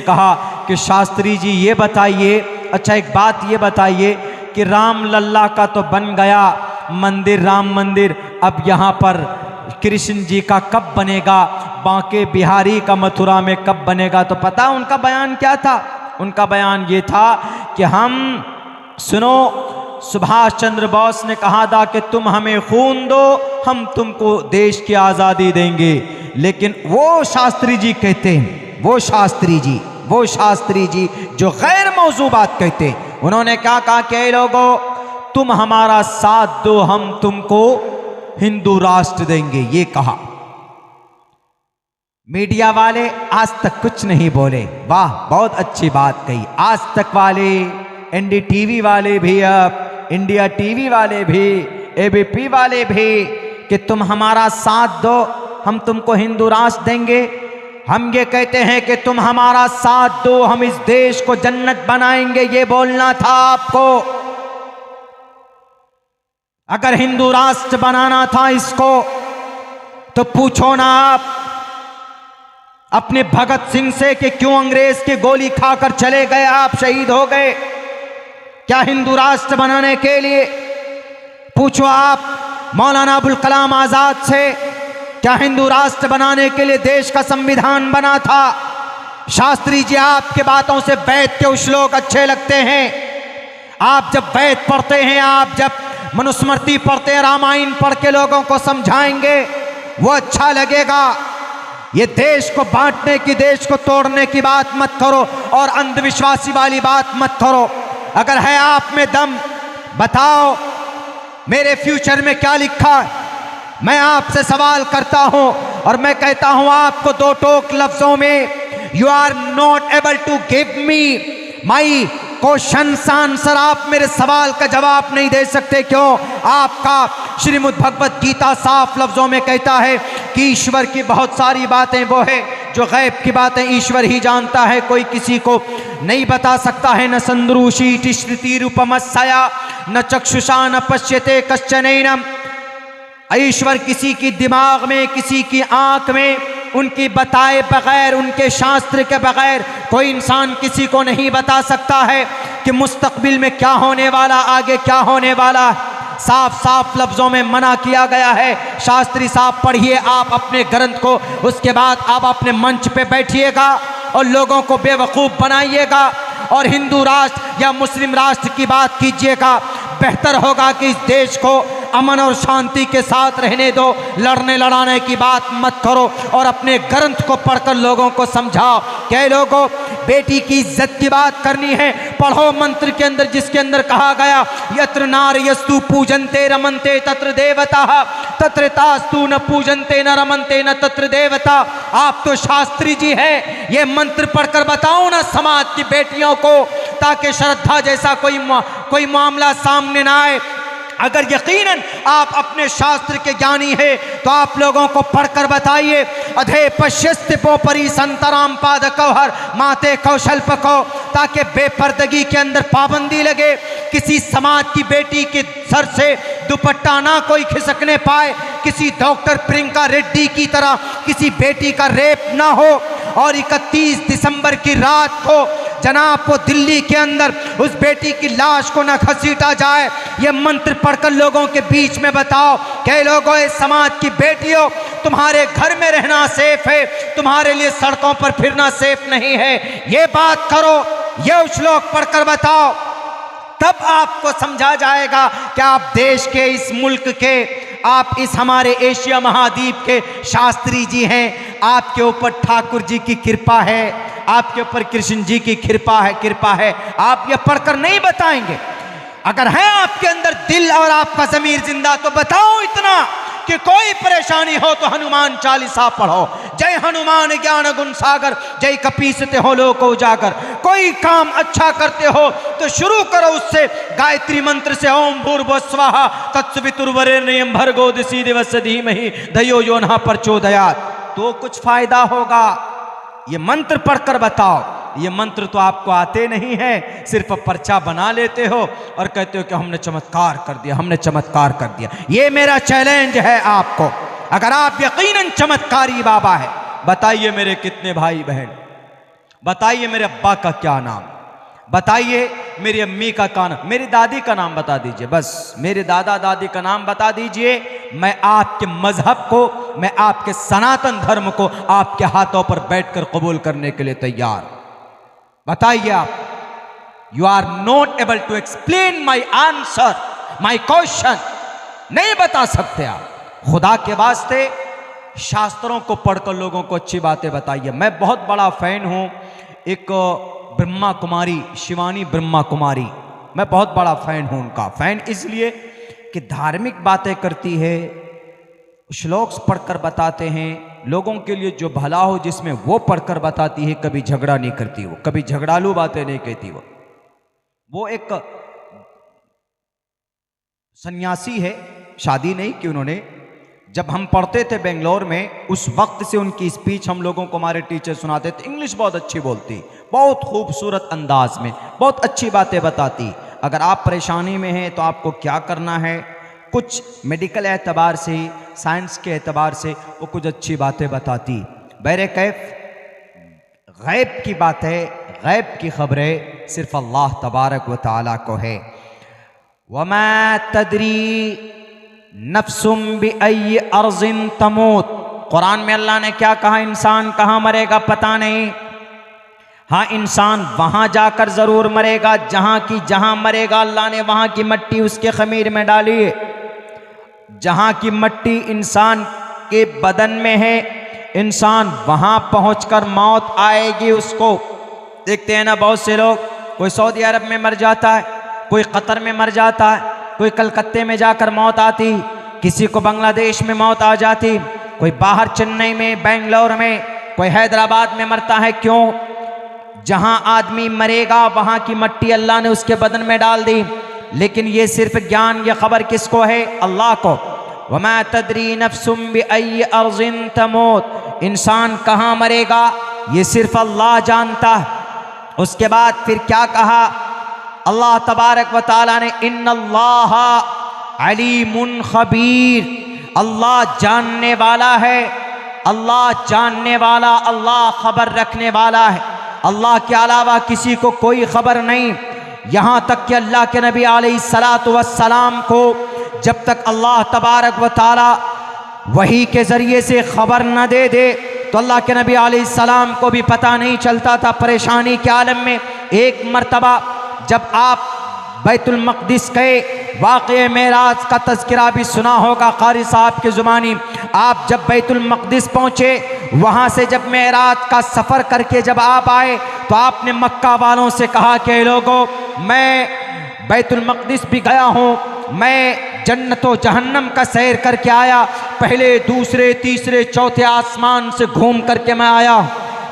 कहा कि शास्त्री जी ये बताइए, अच्छा एक बात ये बताइए कि राम लल्ला का तो बन गया मंदिर, राम मंदिर, अब यहाँ पर कृष्ण जी का कब बनेगा, बांके बिहारी का मथुरा में कब बनेगा? तो पता उनका बयान क्या था? उनका बयान ये था कि हम, सुनो, सुभाष चंद्र बोस ने कहा था कि तुम हमें खून दो, हम तुमको देश की आज़ादी देंगे। लेकिन वो शास्त्री जी कहते हैं, वो शास्त्री जी जो गैर मौजू बात कहते हैं, उन्होंने क्या कहा कि लोगों तुम हमारा साथ दो, हम तुमको हिंदू राष्ट्र देंगे, ये कहा। मीडिया वाले आज तक कुछ नहीं बोले। वाह, बहुत अच्छी बात कही। आज तक वाले, एनडीटीवी वाले भी, अब इंडिया टीवी वाले भी, एबीपी वाले भी, कि तुम हमारा साथ दो, हम तुमको हिंदू राष्ट्र देंगे। हम ये कहते हैं कि तुम हमारा साथ दो, हम इस देश को जन्नत बनाएंगे, ये बोलना था आपको। अगर हिंदू राष्ट्र बनाना था इसको, तो पूछो ना आप अपने भगत सिंह से कि क्यों अंग्रेज की गोली खाकर चले गए, आप शहीद हो गए क्या हिंदू राष्ट्र बनाने के लिए? पूछो आप मौलाना अबुल कलाम आजाद से, क्या हिंदू राष्ट्र बनाने के लिए देश का संविधान बना था? शास्त्री जी, आपके बातों से वैद के श्लोक अच्छे लगते हैं। आप जब वैद पढ़ते हैं, आप जब मनुस्मृति पढ़ते हैं, रामायण पढ़ के लोगों को समझाएंगे, वो अच्छा लगेगा। ये देश को बांटने की, देश को तोड़ने की बात मत करो और अंधविश्वासी वाली बात मत करो। अगर है आप में दम, बताओ मेरे फ्यूचर में क्या लिखा है। मैं आपसे सवाल करता हूं और मैं कहता हूं आपको दो टोक लफ्जों में, you are not able to give me my question answer. आप मेरे सवाल का जवाब नहीं दे सकते। क्यों? आपका श्रीमद् भगवत गीता साफ लफ्जों में कहता है कि ईश्वर की बहुत सारी बातें वो है जो गैब की बातें ईश्वर ही जानता है, कोई किसी को नहीं बता सकता है। न संद्रूषी तिश्रुति रूपमस्या न चक्षुषा न पश्यते कश्चनैनम। ईश्वर किसी की दिमाग में, किसी की आंख में, उनकी बताए बगैर, उनके शास्त्र के बगैर कोई इंसान किसी को नहीं बता सकता है कि मुस्तकबिल में क्या होने वाला, आगे क्या होने वाला। साफ साफ लफ्जों में मना किया गया है। शास्त्री साहब पढ़िए आप अपने ग्रंथ को, उसके बाद आप अपने मंच पे बैठिएगा और लोगों को बेवकूफ़ बनाइएगा और हिंदू राष्ट्र या मुस्लिम राष्ट्र की बात कीजिएगा। बेहतर होगा कि इस देश को अमन और शांति के साथ रहने दो, लड़ने लड़ाने की बात मत करो और अपने ग्रंथ को पढ़कर लोगों को समझाओ। क्या लोगों, बेटी की इज्जत की बात करनी है, पढ़ो मंत्र के अंदर, जिसके अंदर कहा गया यत्र नार्यस्तु पूजन्ते रमन्ते तत्र देवता तत्र तास्तु न पूजन्ते न रमन्ते न तत्र देवता। आप तो शास्त्री जी हैं, ये मंत्र पढ़कर बताओ ना समाज की बेटियों को, ताकि श्रद्धा जैसा कोई मामला सामने ना आए। अगर यकीनन आप अपने शास्त्र के ज्ञानी हैं तो आप लोगों को पढ़कर बताइए। अधे पश्यस्तिपो परी संतराम पाद कौहर माते कौशल्पको, ताकि बेपर्दगी के अंदर पाबंदी लगे, किसी समाज की बेटी के सर से दुपट्टा ना कोई खिसकने पाए, किसी डॉक्टर प्रियंका रेड्डी की तरह किसी बेटी का रेप ना हो, और 31 दिसंबर की रात को जनाब को दिल्ली के अंदर उस बेटी की लाश को न घसीटा जाए। ये मंत्र पढ़कर लोगों के बीच में बताओ। कई लोगों, इस समाज की बेटियों, तुम्हारे घर में रहना सेफ है, तुम्हारे लिए सड़कों पर फिरना सेफ नहीं है, ये बात करो, ये श्लोक पढ़कर बताओ। तब आपको समझा जाएगा कि आप देश के, इस मुल्क के, आप इस हमारे एशिया महाद्वीप के शास्त्री जी हैं। आपके ऊपर ठाकुर जी की कृपा है, आपके ऊपर कृष्ण जी की कृपा है। आप ये पढ़कर नहीं बताएंगे। अगर है आपके अंदर दिल और आपका ज़मीर जिंदा तो बताओ इतना कि कोई परेशानी हो तो हनुमान चालीसा पढ़ो। जय हनुमान ज्ञान गुण सागर, जय कपीसते हो लोक उजागर। कोई काम अच्छा करते हो तो शुरू करो उससे, गायत्री मंत्र से, ओम भूर्भुवः स्वः तत्सवितुर्वरेण्यं भर्गो दिवस्य धीमहि धियो यो नः प्रचोदयात्, तो कुछ फायदा होगा। ये मंत्र पढ़कर बताओ। ये मंत्र तो आपको आते नहीं है, सिर्फ पर्चा बना लेते हो और कहते हो कि हमने चमत्कार कर दिया, हमने चमत्कार कर दिया। ये मेरा चैलेंज है आपको। अगर आप यकीनन चमत्कारी बाबा है, बताइए मेरे कितने भाई बहन, बताइए मेरे अब्बा का क्या नाम, बताइए मेरी अम्मी का नाम, मेरी दादी का नाम बता दीजिए, बस मेरे दादा दादी का नाम बता दीजिए। मैं आपके मजहब को, मैं आपके सनातन धर्म को आपके हाथों पर बैठकर कबूल करने के लिए तैयार। बताइए आप। You are not able to explain my answer, my question. नहीं बता सकते आप। खुदा के वास्ते शास्त्रों को पढ़कर लोगों को अच्छी बातें बताइए। मैं बहुत बड़ा फैन हूं एक ब्रह्मा कुमारी, शिवानी ब्रह्मा कुमारी, मैं बहुत बड़ा फैन हूं उनका। फैन इसलिए कि धार्मिक बातें करती है, श्लोक्स पढ़कर बताते हैं लोगों के लिए जो भला हो जिसमें वो पढ़कर बताती है। कभी झगड़ा नहीं करती वो, कभी झगड़ालू बातें नहीं कहती वो एक सन्यासी है, शादी नहीं की उन्होंने। जब हम पढ़ते थे बेंगलोर में, उस वक्त से उनकी स्पीच हम लोगों को हमारे टीचर सुनाते थे। इंग्लिश बहुत अच्छी बोलती, बहुत खूबसूरत अंदाज में बहुत अच्छी बातें बताती। अगर आप परेशानी में हैं तो आपको क्या करना है, कुछ मेडिकल एतबार से, साइंस के एतबार से वो कुछ अच्छी बातें बताती। बहरे कैफ गैब की बात है, गैब की खबरें सिर्फ अल्लाह तबारक व तआला को है। वमा तदरी नफ्सुम बिअय्यि अर्ज़िन तमूत। कुरान में अल्लाह ने क्या कहा, इंसान कहाँ मरेगा पता नहीं। हाँ, इंसान वहाँ जाकर ज़रूर मरेगा जहाँ की जहाँ मरेगा। अल्लाह ने वहाँ की मट्टी उसके खमीर में डाली है। जहाँ की मट्टी इंसान के बदन में है, इंसान वहाँ पहुँचकर मौत आएगी उसको। देखते हैं ना बहुत से लोग, कोई सऊदी अरब में मर जाता है, कोई कतर में मर जाता है, कोई कलकत्ते में जाकर मौत आती, किसी को बांग्लादेश में मौत आ जाती, कोई बाहर चेन्नई में, बेंगलोर में, कोई हैदराबाद में मरता है। क्यों? जहां आदमी मरेगा वहां की मट्टी अल्लाह ने उसके बदन में डाल दी। लेकिन ये सिर्फ ज्ञान, ये खबर किसको है? अल्लाह को। वमा तदरी नफ्सुम बिअय्यि अर्ज़िन तमूत। इंसान कहाँ मरेगा ये सिर्फ अल्लाह जानता है। उसके बाद फिर क्या कहा अल्लाह तबारक व तआला ने, इन्नल्लाह अलीमुन खबीर। अल्लाह जानने वाला है, अल्लाह जानने वाला, अल्लाह खबर रखने वाला है। अल्लाह के अलावा किसी को कोई खबर नहीं। यहाँ तक कि अल्लाह के नबी अलैहिस्सलातु वस्सलाम को जब तक अल्लाह तबारक व तआला वही के ज़रिए से खबर न दे दे तो अल्लाह के नबी अलैहिस्सलाम को भी पता नहीं चलता था। परेशानी के आलम में एक मर्तबा जब आप बैतुल मक़दिस गए, वाक़े मेराज का तज़किरा भी सुना होगा क़ारी साहब की ज़ुबानी। आप जब बैतुल मक़दिस पहुँचे, वहाँ से जब मेराज का सफ़र करके जब आप आए तो आपने मक्का वालों से कहा कि लोगों, मैं बैतुल मक़दिस भी गया हूँ, मैं जन्नत व जहन्नम का सैर करके आया, पहले दूसरे तीसरे चौथे आसमान से घूम करके मैं आया।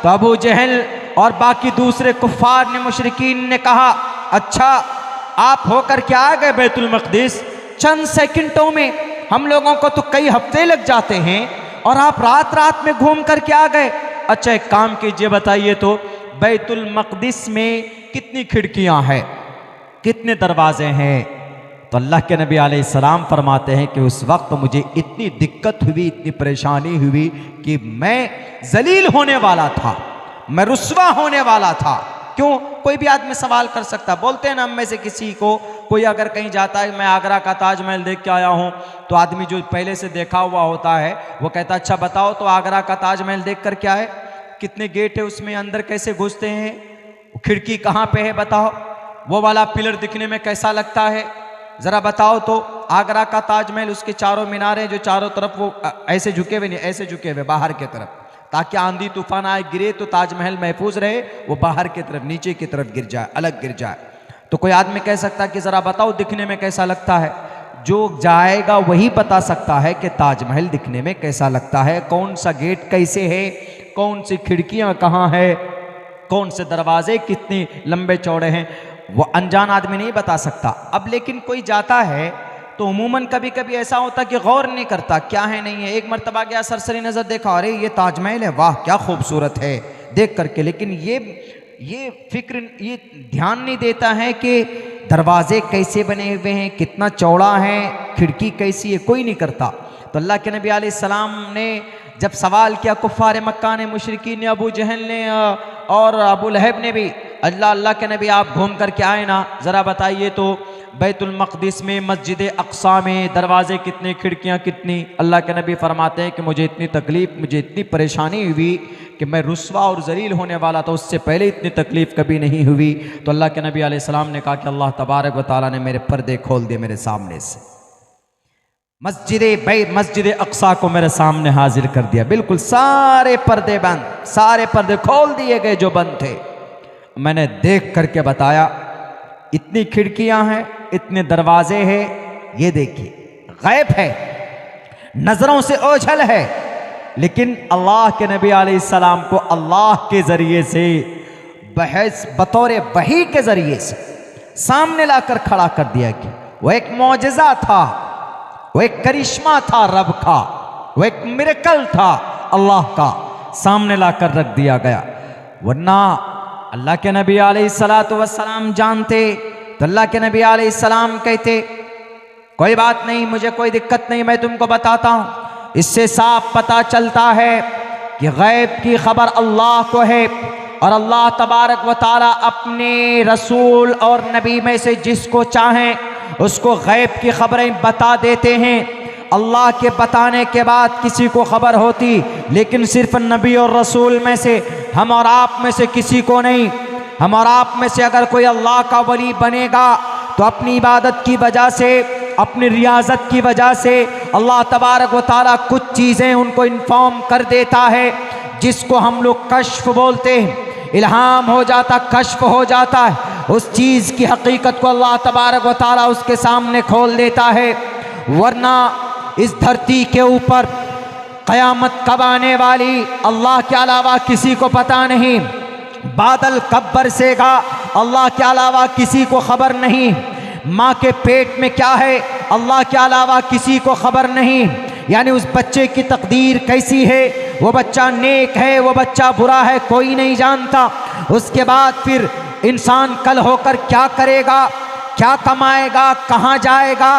तो अबू जहल और बाकी दूसरे कुफ़ार ने, मुशरिकीन ने कहा, अच्छा आप होकर के आ गए बैतुल मक़दिस चंद सेकंडों में, हम लोगों को तो कई हफ्ते लग जाते हैं और आप रात रात में घूम करके आ गए। अच्छा एक काम कीजिए, बताइए तो बैतुल मक़दिस में कितनी खिड़कियां हैं, कितने दरवाजे हैं? तो अल्लाह के नबी अलैहिस्सलाम फरमाते हैं कि उस वक्त मुझे इतनी दिक्कत हुई, इतनी परेशानी हुई कि मैं जलील होने वाला था, मैं रुस्वा होने वाला था। क्यों? कोई भी आदमी सवाल कर सकता। बोलते हैं ना, हम में से किसी को कोई अगर कहीं जाता है, मैं आगरा का ताजमहल देख के आया हूँ, तो आदमी जो पहले से देखा हुआ होता है वो कहता, अच्छा बताओ तो आगरा का ताजमहल देख कर क्या है, कितने गेट है उसमें, अंदर कैसे घुसते हैं, खिड़की कहाँ पे है बताओ, वो वाला पिलर दिखने में कैसा लगता है, ज़रा बताओ तो। आगरा का ताजमहल, उसके चारों मीनारें जो चारों तरफ वो ऐसे झुके हुए, नहीं ऐसे झुके हुए बाहर की तरफ, ताकि आंधी तूफान आए गिरे तो ताजमहल महफूज रहे, वो बाहर की तरफ नीचे की तरफ गिर जाए, अलग गिर जाए। तो कोई आदमी कह सकता है कि ज़रा बताओ दिखने में कैसा लगता है। जो जाएगा वही बता सकता है कि ताजमहल दिखने में कैसा लगता है, कौन सा गेट कैसे है, कौन सी खिड़कियाँ कहाँ है, कौन से दरवाजे कितने लंबे चौड़े हैं, वो अनजान आदमी नहीं बता सकता। अब लेकिन कोई जाता है तो उमूमन कभी कभी ऐसा होता कि गौर नहीं करता क्या है नहीं है। एक मर्तबा गया, सरसरी नज़र देखा, अरे ये ताजमहल है, वाह क्या खूबसूरत है देख करके, लेकिन ये फिक्र, ये ध्यान नहीं देता है कि दरवाजे कैसे बने हुए हैं, कितना चौड़ा है, खिड़की कैसी है, कोई नहीं करता। तो अल्लाह के नबी अलैहिस्सलाम ने जब सवाल किया, कुफ़ार मक्का ने, मुशरिकीन ने, अबू जहल ने और अबू लहब ने भी, अल्लाह अल्लाह के नबी आप घूम कर के आए ना, ज़रा बताइए तो बैतुल मक़दिस में मस्जिद अक़सा में दरवाज़े कितने, खिड़कियाँ कितनी। अल्लाह के नबी फरमाते हैं कि मुझे इतनी तकलीफ़, मुझे इतनी परेशानी हुई कि मैं रुस्वा और ज़लील होने वाला था, उससे पहले इतनी तकलीफ़ कभी नहीं हुई। तो अल्लाह के नबी अलैहिस्सलाम ने कहा कि अल्लाह तबारक व तआला ने मेरे पर्दे खोल दिए मेरे सामने से, मस्जिद अक़सा को मेरे सामने हाजिर कर दिया, बिल्कुल सारे पर्दे बंद, सारे पर्दे खोल दिए गए जो बंद थे। मैंने देख करके बताया इतनी खिड़कियां हैं, इतने दरवाजे हैं, ये देखिए गैब है, नजरों से ओझल है, लेकिन अल्लाह के नबी अलैहिस्सलाम को अल्लाह के जरिए से बहस बतौर वही के जरिए से सामने लाकर खड़ा कर दिया गया। वो एक मौजज़ा था, वो एक करिश्मा था रब का, वो एक मिरेकल था अल्लाह का, सामने लाकर रख दिया गया। वरना अल्लाह के नबी अलैहिस्सलातु वस्सलाम जानते तो अल्लाह के नबी अलैहिस्सलाम कहते कोई बात नहीं, मुझे कोई दिक्कत नहीं, मैं तुमको बताता हूँ। इससे साफ पता चलता है कि गैब की खबर अल्लाह को है और अल्लाह तबारक व तआला अपने रसूल और नबी में से जिसको चाहें उसको गैब की खबरें बता देते हैं। अल्लाह के बताने के बाद किसी को खबर होती, लेकिन सिर्फ नबी और रसूल में से, हम और आप में से किसी को नहीं। हम और आप में से अगर कोई अल्लाह का वली बनेगा तो अपनी इबादत की वजह से, अपनी रियाजत की वजह से अल्लाह तबारक व तआला कुछ चीज़ें उनको इन्फॉर्म कर देता है, जिसको हम लोग कश्फ बोलते हैं। इल्हाम हो जाता, कश्फ हो जाता है, उस चीज़ की हकीकत को अल्लाह तबारक व तआला उसके सामने खोल देता है। वरना इस धरती के ऊपर क़यामत कब आने वाली अल्लाह के अलावा किसी को पता नहीं। बादल कब बरसेगा अल्लाह के अलावा किसी को खबर नहीं। माँ के पेट में क्या है अल्लाह के अलावा किसी को खबर नहीं। यानी उस बच्चे की तकदीर कैसी है, वो बच्चा नेक है, वो बच्चा बुरा है, कोई नहीं जानता। उसके बाद फिर इंसान कल होकर क्या करेगा, क्या कमाएगा, कहाँ जाएगा,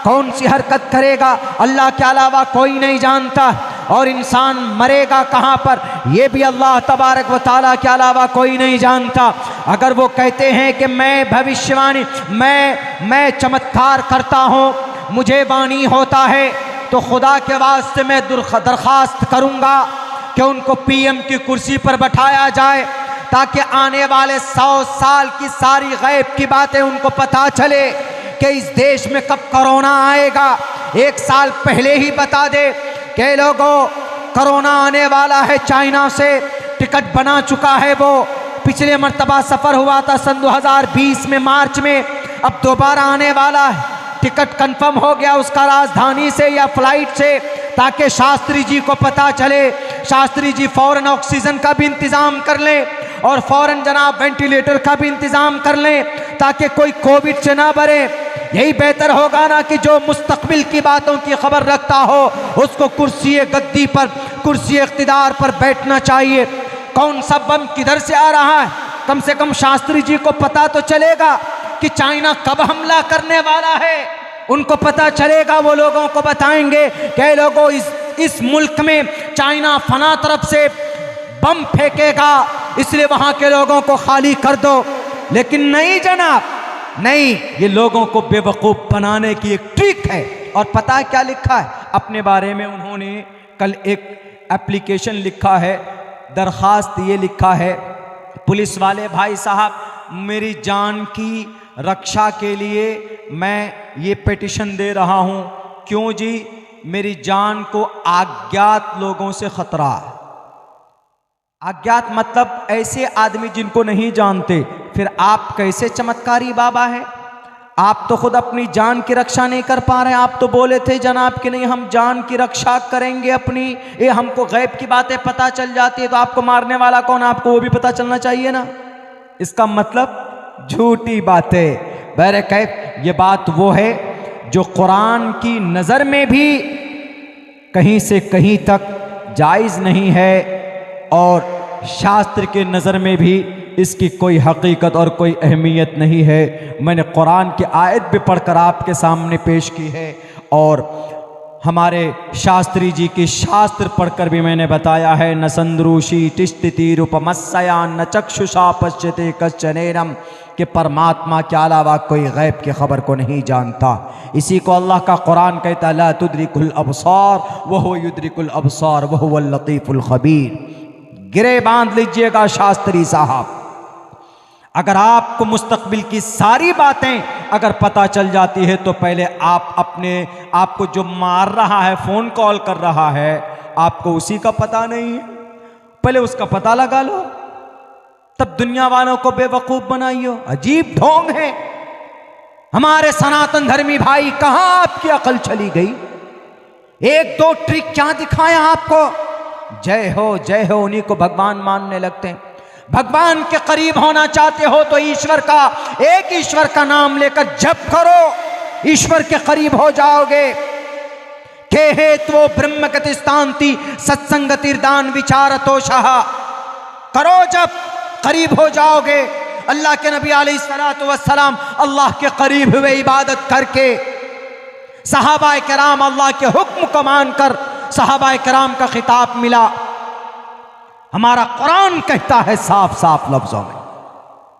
कौन सी हरकत करेगा, अल्लाह के अलावा कोई नहीं जानता। और इंसान मरेगा कहाँ पर, ये भी अल्लाह तबारक व तआला के अलावा कोई नहीं जानता। अगर वो कहते हैं कि मैं भविष्यवाणी, मैं चमत्कार करता हूँ, मुझे वाणी होता है, तो खुदा के वास्ते मैं दरख्वास्त करूँगा कि उनको पीएम की कुर्सी पर बैठाया जाए, ताकि आने वाले 100 साल की सारी गैब की बातें उनको पता चले कि इस देश में कब कोरोना आएगा। 1 साल पहले ही बता दे कि लोगों कोरोना आने वाला है, चाइना से टिकट बना चुका है। वो पिछले मर्तबा सफ़र हुआ था सन 2020 में मार्च में, अब दोबारा आने वाला है। टिकट कंफर्म हो गया उसका राजधानी से या फ्लाइट से, ताकि शास्त्री जी को पता चले। शास्त्री जी फ़ौरन ऑक्सीजन का भी इंतज़ाम कर लें और फ़ौरन जनाब वेंटिलेटर का भी इंतज़ाम कर लें, ताकि कोई कोविड से ना मरे। यही बेहतर होगा ना कि जो मुस्तकबिल की बातों की खबर रखता हो उसको कुर्सी गद्दी पर, कुर्सी इख्तिदार पर बैठना चाहिए। कौन सा बम किधर से आ रहा है, कम से कम शास्त्री जी को पता तो चलेगा कि चाइना कब हमला करने वाला है। उनको पता चलेगा, वो लोगों को बताएंगे कि लोगों इस मुल्क में चाइना फना तरफ से बम फेंकेगा, इसलिए वहाँ के लोगों को खाली कर दो। लेकिन नहीं जनाब, नहीं, ये लोगों को बेवकूफ़ बनाने की एक ट्रिक है। और पता है क्या लिखा है अपने बारे में उन्होंने? कल एक एप्लीकेशन लिखा है, दरख्वास्त ये लिखा है, पुलिस वाले भाई साहब, मेरी जान की रक्षा के लिए मैं ये पिटीशन दे रहा हूँ। क्यों जी? मेरी जान को अज्ञात लोगों से खतरा है। अज्ञात मतलब ऐसे आदमी जिनको नहीं जानते। फिर आप कैसे चमत्कारी बाबा है? आप तो खुद अपनी जान की रक्षा नहीं कर पा रहे। आप तो बोले थे जनाब कि नहीं हम जान की रक्षा करेंगे अपनी, ये हमको गैब की बातें पता चल जाती है, तो आपको मारने वाला कौन आपको वो भी पता चलना चाहिए ना। इसका मतलब झूठी बातें। बहरकैफ ये बात वो है जो कुरान की नज़र में भी कहीं से कहीं तक जायज़ नहीं है और शास्त्र के नज़र में भी इसकी कोई हकीकत और कोई अहमियत नहीं है। मैंने कुरान की आयत भी पढ़कर आपके सामने पेश की है और हमारे शास्त्री जी की शास्त्र पढ़कर भी मैंने बताया है, न संद्रूषी तिष्ठति रूपमस्या न चक्षुषा पश्यते कश्चनेरम, कि परमात्मा के अलावा कोई गैब की खबर को नहीं जानता। इसी को अल्लाह का कुरान कहता है, ला तुद्रिकुल अबसार वहुव युद्रिकुल अबसार वहुवल लतीफुल खबीर। गिरे बांध लीजिएगा शास्त्री साहब, अगर आपको मुस्तकबिल की सारी बातें अगर पता चल जाती है तो पहले आप अपने आपको जो मार रहा है, फोन कॉल कर रहा है, आपको उसी का पता नहीं है, पहले उसका पता लगा लो, तब दुनिया वालों को बेवकूफ बनाइयो। अजीब ढोंग है। हमारे सनातन धर्मी भाई, कहां आपकी अकल चली गई? एक दो ट्रिक क्या दिखाया आपको? जय हो उन्हीं को भगवान मानने लगते हैं। भगवान के करीब होना चाहते हो तो ईश्वर का, एक ईश्वर का नाम लेकर जप करो, ईश्वर के करीब हो जाओगे। के हेत्वो ब्रह्म गतिस्तांति सत्संगतिर्दान विचारतो शाह, करो जप, करीब हो जाओगे। अल्लाह के नबी अलैहिस्सलातु वस्सलाम अल्लाह के करीब हुए इबादत करके। सहाबाए किराम अल्लाह के हुक्म को मानकर सहाबाए किराम का खिताब मिला। हमारा कुरान कहता है साफ साफ लफ्जों में,